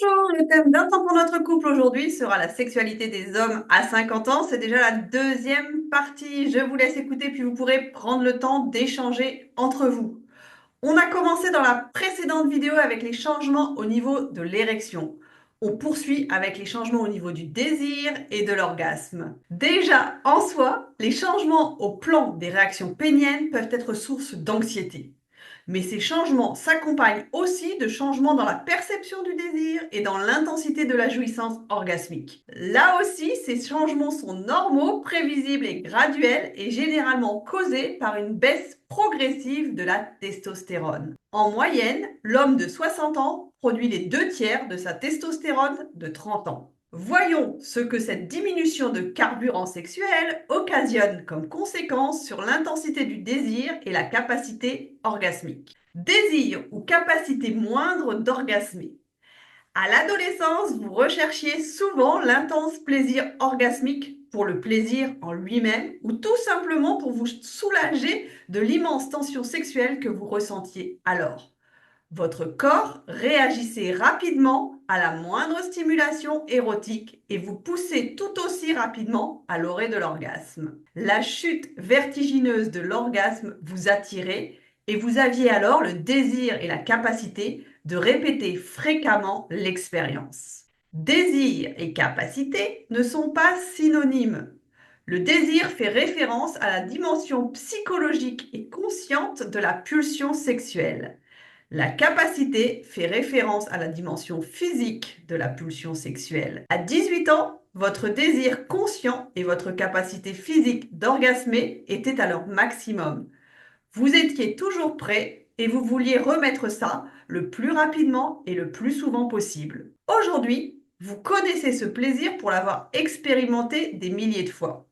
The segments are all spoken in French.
Bonjour, le thème d'un temps pour notre couple aujourd'hui sera la sexualité des hommes à 50 ans. C'est déjà la deuxième partie. Je vous laisse écouter puis vous pourrez prendre le temps d'échanger entre vous. On a commencé dans la précédente vidéo avec les changements au niveau de l'érection. On poursuit avec les changements au niveau du désir et de l'orgasme. Déjà, en soi, les changements au plan des réactions péniennes peuvent être source d'anxiété. Mais ces changements s'accompagnent aussi de changements dans la perception du désir et dans l'intensité de la jouissance orgasmique. Là aussi, ces changements sont normaux, prévisibles et graduels et généralement causés par une baisse progressive de la testostérone. En moyenne, l'homme de 60 ans produit les 2 tiers de sa testostérone de 30 ans. Voyons ce que cette diminution de carburant sexuel occasionne comme conséquence sur l'intensité du désir et la capacité orgasmique. Désir ou capacité moindre d'orgasmer. À l'adolescence, vous recherchiez souvent l'intense plaisir orgasmique pour le plaisir en lui-même ou tout simplement pour vous soulager de l'immense tension sexuelle que vous ressentiez alors. Votre corps réagissait rapidement à la moindre stimulation érotique et vous poussez tout aussi rapidement à l'orée de l'orgasme. La chute vertigineuse de l'orgasme vous attirait et vous aviez alors le désir et la capacité de répéter fréquemment l'expérience. Désir et capacité ne sont pas synonymes. Le désir fait référence à la dimension psychologique et consciente de la pulsion sexuelle. La capacité fait référence à la dimension physique de la pulsion sexuelle. À 18 ans, votre désir conscient et votre capacité physique d'orgasmer étaient à leur maximum. Vous étiez toujours prêt et vous vouliez remettre ça le plus rapidement et le plus souvent possible. Aujourd'hui, vous connaissez ce plaisir pour l'avoir expérimenté des milliers de fois.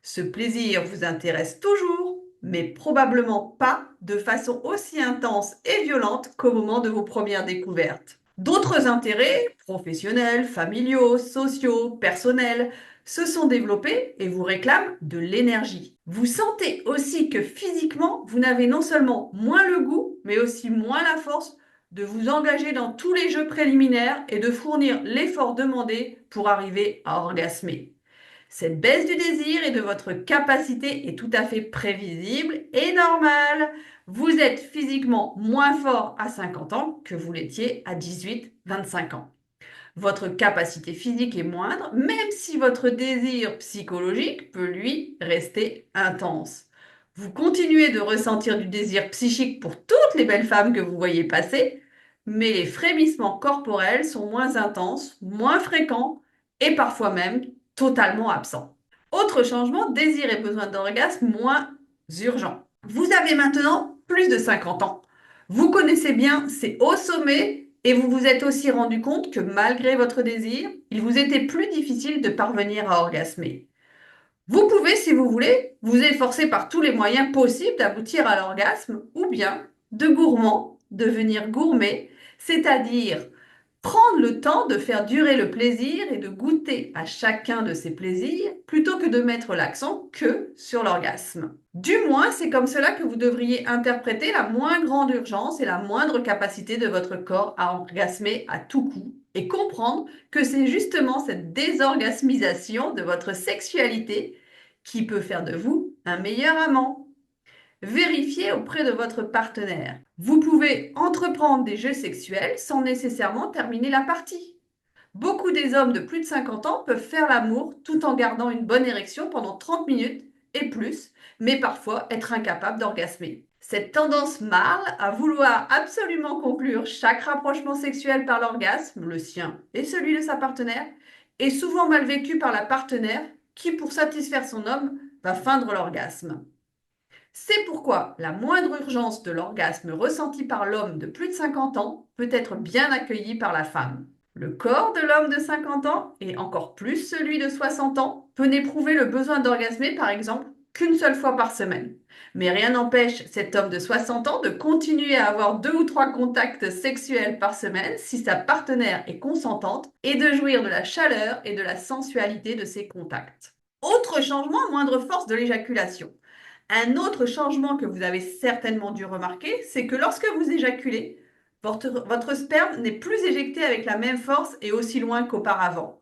Ce plaisir vous intéresse toujours, mais probablement pas de façon aussi intense et violente qu'au moment de vos premières découvertes. D'autres intérêts, professionnels, familiaux, sociaux, personnels, se sont développés et vous réclament de l'énergie. Vous sentez aussi que physiquement, vous n'avez non seulement moins le goût, mais aussi moins la force de vous engager dans tous les jeux préliminaires et de fournir l'effort demandé pour arriver à orgasmer. Cette baisse du désir et de votre capacité est tout à fait prévisible et normale. Vous êtes physiquement moins fort à 50 ans que vous l'étiez à 18-25 ans. Votre capacité physique est moindre, même si votre désir psychologique peut, lui, rester intense. Vous continuez de ressentir du désir psychique pour toutes les belles femmes que vous voyez passer, mais les frémissements corporels sont moins intenses, moins fréquents et parfois même totalement absents. Autre changement, désir et besoin d'orgasme moins urgents. Vous avez maintenant plus de 50 ans. Vous connaissez bien ces hauts sommets et vous vous êtes aussi rendu compte que malgré votre désir, il vous était plus difficile de parvenir à orgasmer. Vous pouvez, si vous voulez, vous efforcer par tous les moyens possibles d'aboutir à l'orgasme ou bien, de gourmand, devenir gourmet, c'est-à-dire prendre le temps de faire durer le plaisir et de goûter à chacun de ces plaisirs plutôt que de mettre l'accent que sur l'orgasme. Du moins, c'est comme cela que vous devriez interpréter la moins grande urgence et la moindre capacité de votre corps à orgasmer à tout coup et comprendre que c'est justement cette désorgasmisation de votre sexualité qui peut faire de vous un meilleur amant. Vérifiez auprès de votre partenaire. Vous pouvez entreprendre des jeux sexuels sans nécessairement terminer la partie. Beaucoup des hommes de plus de 50 ans peuvent faire l'amour tout en gardant une bonne érection pendant 30 minutes et plus, mais parfois être incapables d'orgasmer. Cette tendance mâle à vouloir absolument conclure chaque rapprochement sexuel par l'orgasme, le sien et celui de sa partenaire, est souvent mal vécue par la partenaire qui, pour satisfaire son homme, va feindre l'orgasme. C'est pourquoi la moindre urgence de l'orgasme ressenti par l'homme de plus de 50 ans peut être bien accueillie par la femme. Le corps de l'homme de 50 ans, et encore plus celui de 60 ans, peut n'éprouver le besoin d'orgasmer par exemple qu'une seule fois par semaine. Mais rien n'empêche cet homme de 60 ans de continuer à avoir 2 ou 3 contacts sexuels par semaine si sa partenaire est consentante et de jouir de la chaleur et de la sensualité de ces contacts. Autre changement, moindre force de l'éjaculation. Un autre changement que vous avez certainement dû remarquer, c'est que lorsque vous éjaculez, Votre sperme n'est plus éjecté avec la même force et aussi loin qu'auparavant.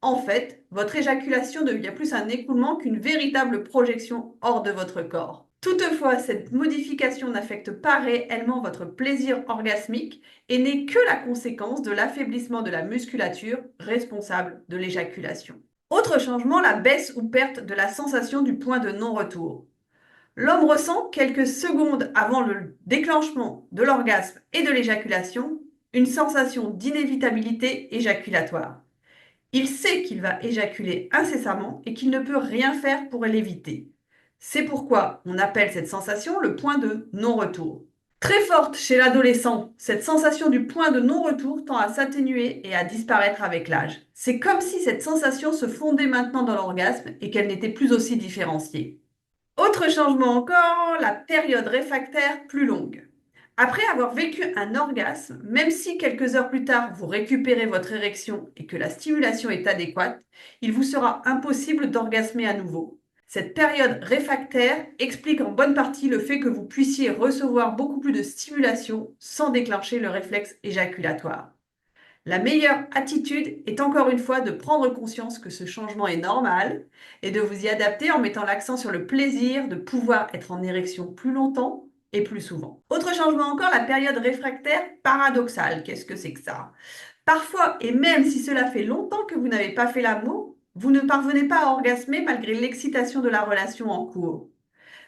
En fait, votre éjaculation devient plus un écoulement qu'une véritable projection hors de votre corps. Toutefois, cette modification n'affecte pas réellement votre plaisir orgasmique et n'est que la conséquence de l'affaiblissement de la musculature responsable de l'éjaculation. Autre changement, la baisse ou perte de la sensation du point de non-retour. L'homme ressent quelques secondes avant le déclenchement de l'orgasme et de l'éjaculation une sensation d'inévitabilité éjaculatoire. Il sait qu'il va éjaculer incessamment et qu'il ne peut rien faire pour l'éviter. C'est pourquoi on appelle cette sensation le point de non-retour. Très forte chez l'adolescent, cette sensation du point de non-retour tend à s'atténuer et à disparaître avec l'âge. C'est comme si cette sensation se fondait maintenant dans l'orgasme et qu'elle n'était plus aussi différenciée. Autre changement encore, la période réfractaire plus longue. Après avoir vécu un orgasme, même si quelques heures plus tard vous récupérez votre érection et que la stimulation est adéquate, il vous sera impossible d'orgasmer à nouveau. Cette période réfractaire explique en bonne partie le fait que vous puissiez recevoir beaucoup plus de stimulation sans déclencher le réflexe éjaculatoire. La meilleure attitude est encore une fois de prendre conscience que ce changement est normal et de vous y adapter en mettant l'accent sur le plaisir de pouvoir être en érection plus longtemps et plus souvent. Autre changement encore, la période réfractaire paradoxale. Qu'est-ce que c'est que ça? Parfois, et même si cela fait longtemps que vous n'avez pas fait l'amour, vous ne parvenez pas à orgasmer malgré l'excitation de la relation en cours.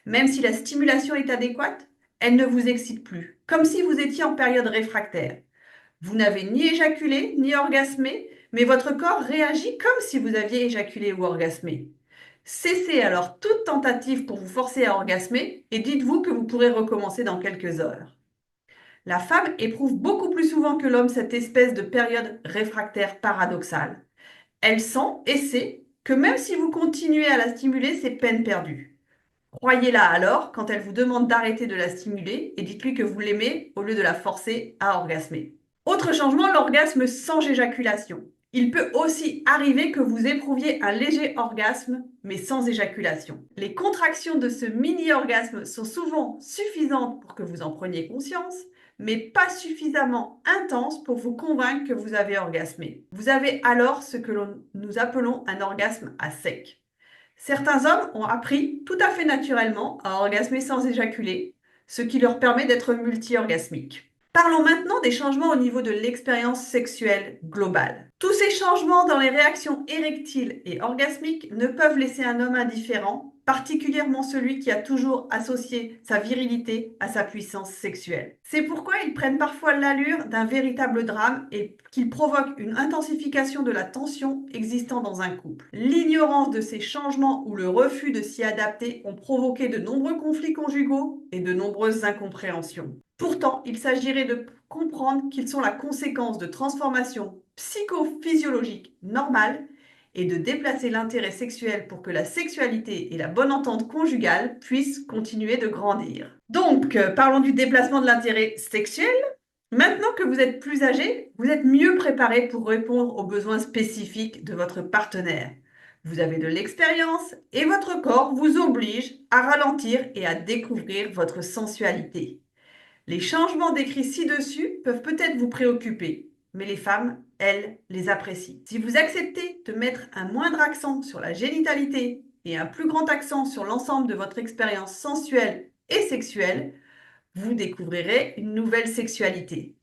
Même si la stimulation est adéquate, elle ne vous excite plus, comme si vous étiez en période réfractaire. Vous n'avez ni éjaculé, ni orgasmé, mais votre corps réagit comme si vous aviez éjaculé ou orgasmé. Cessez alors toute tentative pour vous forcer à orgasmer et dites-vous que vous pourrez recommencer dans quelques heures. La femme éprouve beaucoup plus souvent que l'homme cette espèce de période réfractaire paradoxale. Elle sent et sait que même si vous continuez à la stimuler, c'est peine perdue. Croyez-la alors quand elle vous demande d'arrêter de la stimuler et dites-lui que vous l'aimez au lieu de la forcer à orgasmer. Autre changement, l'orgasme sans éjaculation. Il peut aussi arriver que vous éprouviez un léger orgasme, mais sans éjaculation. Les contractions de ce mini-orgasme sont souvent suffisantes pour que vous en preniez conscience, mais pas suffisamment intenses pour vous convaincre que vous avez orgasmé. Vous avez alors ce que nous appelons un orgasme à sec. Certains hommes ont appris tout à fait naturellement à orgasmer sans éjaculer, ce qui leur permet d'être multi-orgasmiques. Parlons maintenant des changements au niveau de l'expérience sexuelle globale. Tous ces changements dans les réactions érectiles et orgasmiques ne peuvent laisser un homme indifférent, particulièrement celui qui a toujours associé sa virilité à sa puissance sexuelle. C'est pourquoi ils prennent parfois l'allure d'un véritable drame et qu'ils provoquent une intensification de la tension existant dans un couple. L'ignorance de ces changements ou le refus de s'y adapter ont provoqué de nombreux conflits conjugaux et de nombreuses incompréhensions. Pourtant, il s'agirait de comprendre qu'ils sont la conséquence de transformations psychophysiologiques normales et de déplacer l'intérêt sexuel pour que la sexualité et la bonne entente conjugale puissent continuer de grandir. Donc, parlons du déplacement de l'intérêt sexuel. Maintenant que vous êtes plus âgé, vous êtes mieux préparé pour répondre aux besoins spécifiques de votre partenaire. Vous avez de l'expérience et votre corps vous oblige à ralentir et à découvrir votre sensualité. Les changements décrits ci-dessus peuvent peut-être vous préoccuper, mais les femmes, elles, les apprécient. Si vous acceptez de mettre un moindre accent sur la génitalité et un plus grand accent sur l'ensemble de votre expérience sensuelle et sexuelle, vous découvrirez une nouvelle sexualité.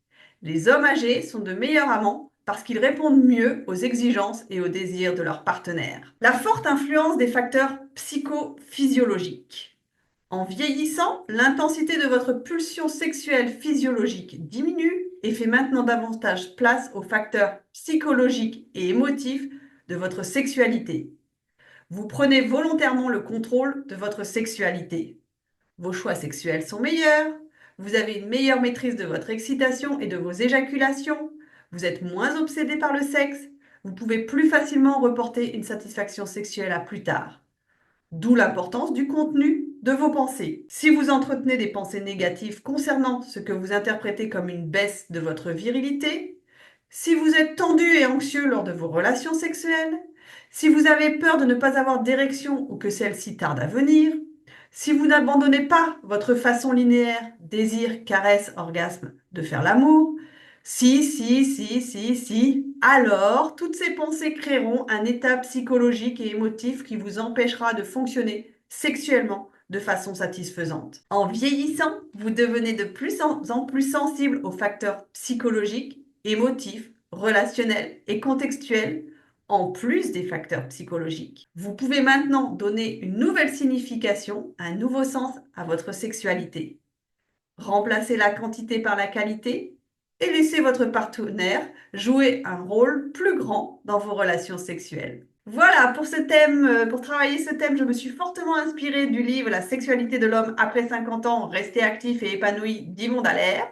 Les hommes âgés sont de meilleurs amants parce qu'ils répondent mieux aux exigences et aux désirs de leur partenaire. La forte influence des facteurs psychophysiologiques. En vieillissant, l'intensité de votre pulsion sexuelle physiologique diminue et fait maintenant davantage place aux facteurs psychologiques et émotifs de votre sexualité. Vous prenez volontairement le contrôle de votre sexualité. Vos choix sexuels sont meilleurs, vous avez une meilleure maîtrise de votre excitation et de vos éjaculations, vous êtes moins obsédé par le sexe, vous pouvez plus facilement reporter une satisfaction sexuelle à plus tard. D'où l'importance du contenu de vos pensées. Si vous entretenez des pensées négatives concernant ce que vous interprétez comme une baisse de votre virilité, si vous êtes tendu et anxieux lors de vos relations sexuelles, si vous avez peur de ne pas avoir d'érection ou que celle-ci tarde à venir, Si vous n'abandonnez pas votre façon linéaire, désir, caresse, orgasme, de faire l'amour, si, alors toutes ces pensées créeront un état psychologique et émotif qui vous empêchera de fonctionner sexuellement de façon satisfaisante. En vieillissant, vous devenez de plus en plus sensible aux facteurs psychologiques, émotifs, relationnels et contextuels en plus des facteurs psychologiques. Vous pouvez maintenant donner une nouvelle signification, un nouveau sens à votre sexualité. Remplacez la quantité par la qualité et laissez votre partenaire jouer un rôle plus grand dans vos relations sexuelles. Voilà, pour ce thème, pour travailler ce thème, je me suis fortement inspirée du livre La sexualité de l'homme après 50 ans, rester actif et épanoui d'Yvon Dallaire.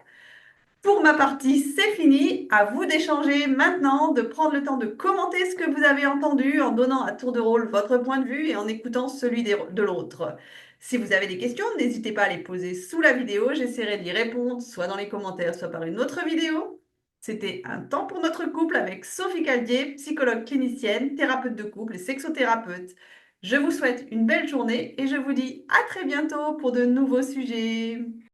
Pour ma partie, c'est fini. À vous d'échanger maintenant, de prendre le temps de commenter ce que vous avez entendu en donnant à tour de rôle votre point de vue et en écoutant celui de l'autre. Si vous avez des questions, n'hésitez pas à les poser sous la vidéo. J'essaierai d'y répondre, soit dans les commentaires, soit par une autre vidéo. C'était un temps pour notre couple avec Sophie Caldier, psychologue clinicienne, thérapeute de couple et sexothérapeute. Je vous souhaite une belle journée et je vous dis à très bientôt pour de nouveaux sujets.